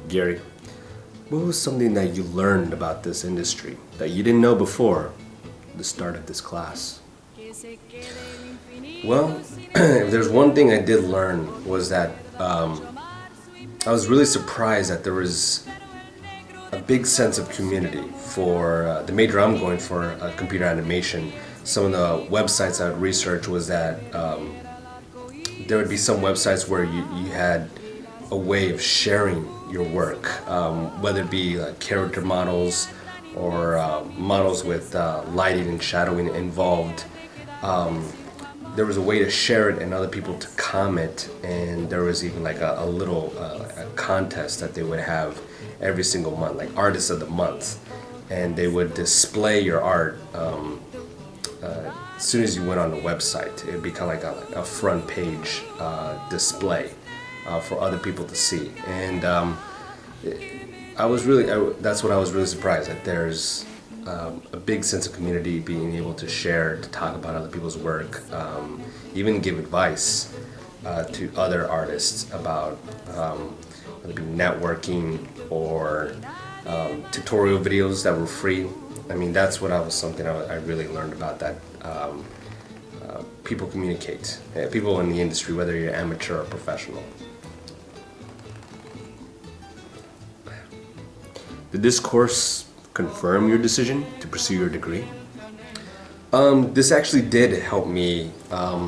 Gary, what was something that you learned about this industry that you didn't know before the start of this class? Well, if there's one thing I did learn was that I was really surprised that there was a big sense of community for the major I'm going for, computer animation. Some of the websites I would research was that there would be some websites where you had a way of sharing your work, whether it be character models or models with lighting and shadowing involved. There was a way to share it and other people to comment, and there was even like a little a contest that they would have every single month, like Artist of the Month, and they would display your art as soon as you went on the website. It would be kind of like a front page display for other people to see, and that's what I was really surprised at. There's a big sense of community, being able to share, to talk about other people's work, even give advice to other artists about whether it be networking or tutorial videos that were free. I mean, that's something I really learned about, that people communicate, people in the industry, whether you're amateur or professional. Did this course confirm your decision to pursue your degree? This actually did help me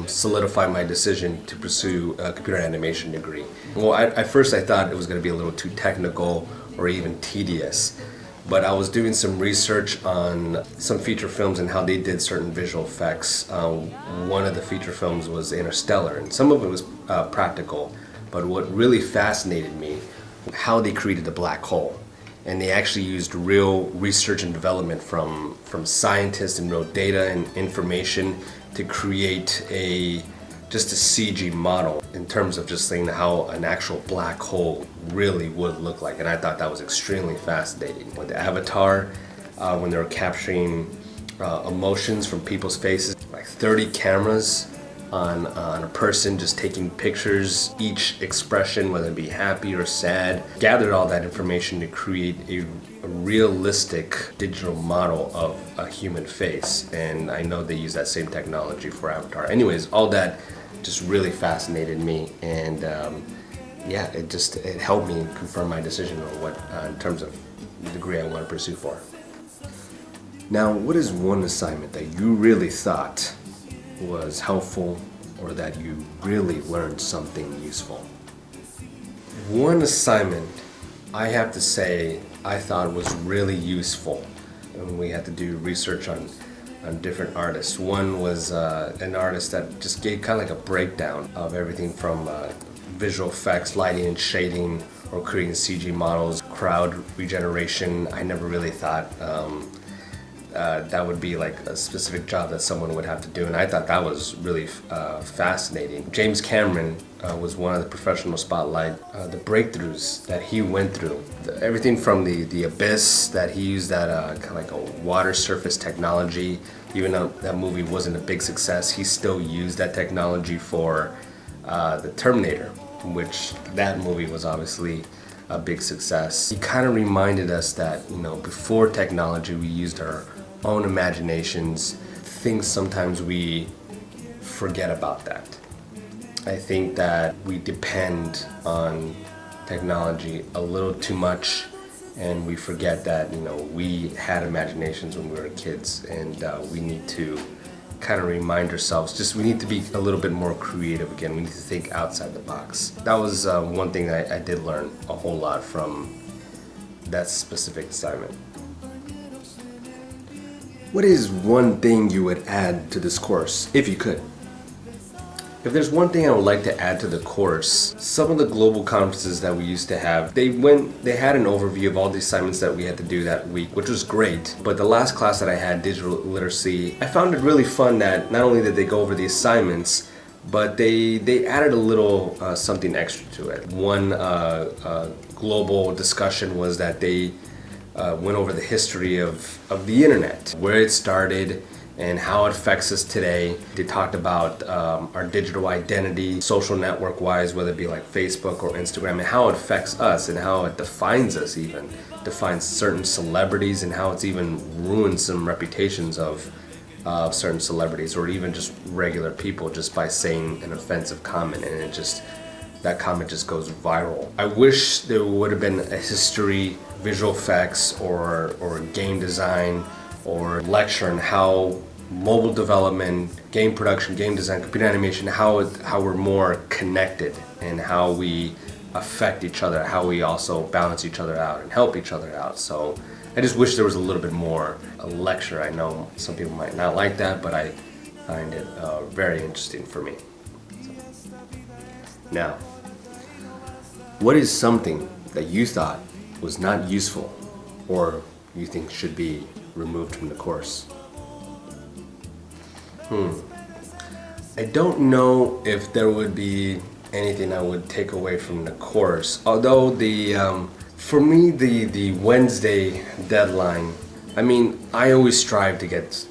solidify my decision to pursue a computer animation degree. Well, at first I thought it was going to be a little too technical or even tedious, but I was doing some research on some feature films and how they did certain visual effects. One of the feature films was Interstellar, and some of it was practical, but what really fascinated me, how they created the black hole. And they actually used real research and development from scientists and real data and information to create just a CG model in terms of just saying how an actual black hole really would look like. And I thought that was extremely fascinating. With the Avatar, when they were capturing emotions from people's faces, like 30 cameras on a person just taking pictures, each expression, whether it be happy or sad, gathered all that information to create a realistic digital model of a human face. And I know they use that same technology for Avatar. Anyways, all that just really fascinated me, and yeah, it helped me confirm my decision on what in terms of the degree I want to pursue for. Now, what is one assignment that you really thought was helpful, or that you really learned something useful? One assignment I have to say I thought was really useful, and we had to do research on different artists. One was an artist that just gave kind of like a breakdown of everything from visual effects, lighting and shading, or creating CG models, crowd regeneration. I never really thought that would be like a specific job that someone would have to do, and I thought that was really fascinating. James Cameron was one of the professional spotlight. The breakthroughs that he went through, everything from the abyss, that he used that kind of like a water surface technology. Even though that movie wasn't a big success, he still used that technology for the Terminator, which that movie was obviously a big success. He kind of reminded us that, before technology, we used our own imaginations. Things sometimes we forget about that. I think that we depend on technology a little too much, and we forget that we had imaginations when we were kids, and we need to kind of remind ourselves, we need to be a little bit more creative again. We need to think outside the box. That was one thing that I did learn a whole lot from that specific assignment. What is one thing you would add to this course, if you could? If there's one thing I would like to add to the course, some of the global conferences that we used to have, they had an overview of all the assignments that we had to do that week, which was great. But the last class that I had, digital literacy, I found it really fun that not only did they go over the assignments, but they added a little something extra to it. One global discussion was that they went over the history of the internet, where it started, and how it affects us today. They talked about our digital identity, social network wise, whether it be like Facebook or Instagram, and how it affects us and how it defines us, even defines certain celebrities, and how it's even ruined some reputations of certain celebrities or even just regular people just by saying an offensive comment, and that comment just goes viral. I wish there would have been a history, visual effects, or game design, or lecture on how mobile development, game production, game design, computer animation, how we're more connected and how we affect each other, how we also balance each other out and help each other out. So I just wish there was a little bit more a lecture. I know some people might not like that, but I find it very interesting for me. Now, what is something that you thought was not useful or you think should be removed from the course? I don't know if there would be anything I would take away from the course. Although for me, the Wednesday deadline, I mean, I always strive to get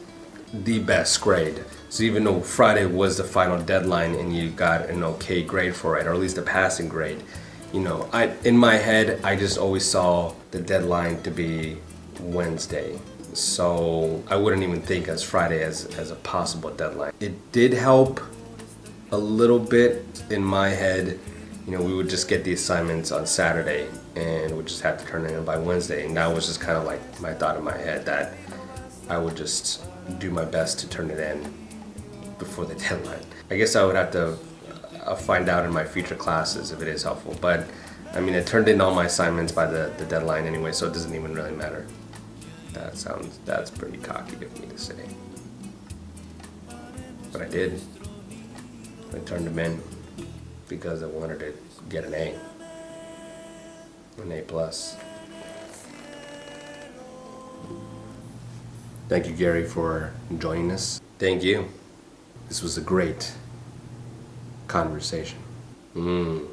the best grade. So even though Friday was the final deadline and you got an okay grade for it, or at least a passing grade, you know, in my head, I just always saw the deadline to be Wednesday. So I wouldn't even think as Friday as a possible deadline. It did help a little bit in my head. You know, we would just get the assignments on Saturday and we just have to turn it in by Wednesday. And that was just kind of like my thought in my head, that I would just do my best to turn it in before the deadline. I guess I would have to find out in my future classes if it is helpful. But I mean, I turned in all my assignments by the deadline anyway, so it doesn't even really matter. That's pretty cocky of me to say. But I did. I turned them in because I wanted to get an A. An A+. Thank you, Gary, for joining us. Thank you. This was a great conversation. Mm-hmm.